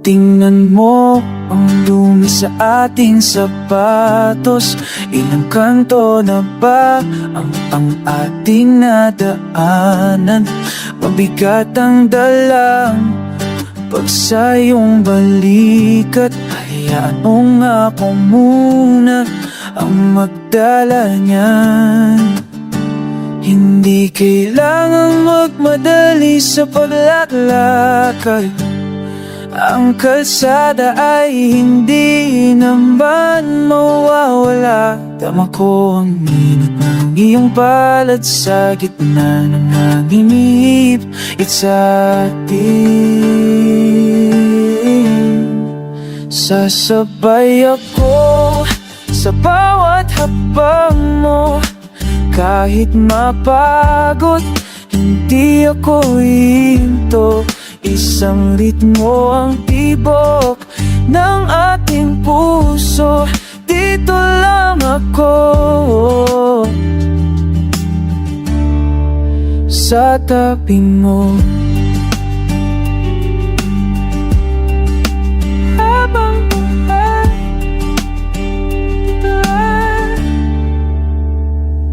Tingnan mo ang dumi sa ating sapatos. Ilang kanto na ba ang ating nadaanan? Mabigat ang dalang pag sa iyong balikat. Hayaan mo nga ako muna ang magdala niyan. Hindi kailangang magmadali sa paglalakad. Ang kalsada ay hindi naman mawawala. Tama ko ang init ng iyong palad sa gitna ng aking ihip. It's atin. Sasabay ako sa bawat habang mo. Kahit mapagod, hindi ako hihinto. Isang ritmo ang tibok ng ating puso. Dito lang ako sa tabi mo. Habang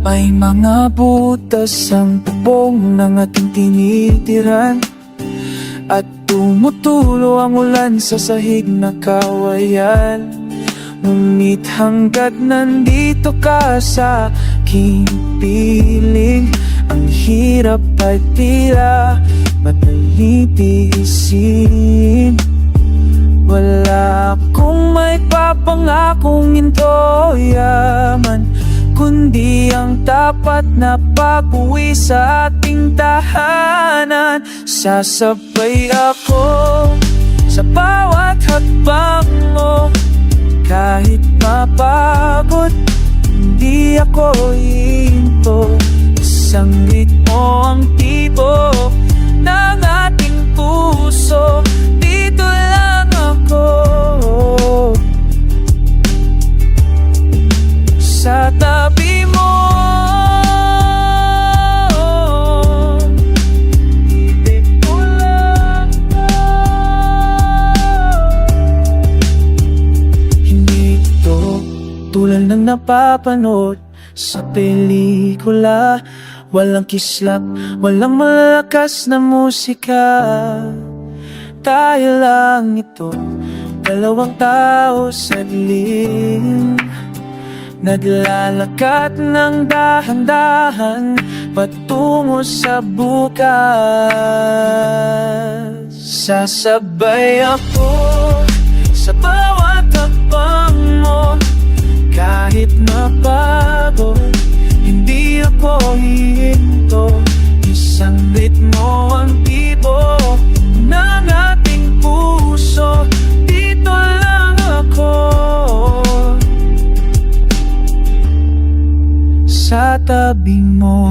may mga butas ang bubong ng ating tinitiran, at tumutulo ang ulan sa sahig na kawayan. Ngunit hanggat nandito ka sa aking piling, ang hirap ay tila madaling tiisin. Wala akong may papangakong ginto yaman, kundi ang tapat na pag-uwi sa ating tahanan. Sasabay ako sa bawat hakbang mo. Kahit mapagod, hindi ako hihinto. Isang ritmo ang tibok ng ating puso. Dito lang ako sa tabi mo. Dito lang hindi ito tulad ng napapanood sa pelikula. Walang kislap, walang malakas na musika. Tayo lang ito, dalawang tao sa dilim, naglalakad ng dahan-dahan patungo sa bukas. Sasabay ako sa bawat hakbang mo. Kahit mapagod, hindi ako hihinto. Isang ritmo ang tibok ng ating puso. Dito lang ako sa tabi mo.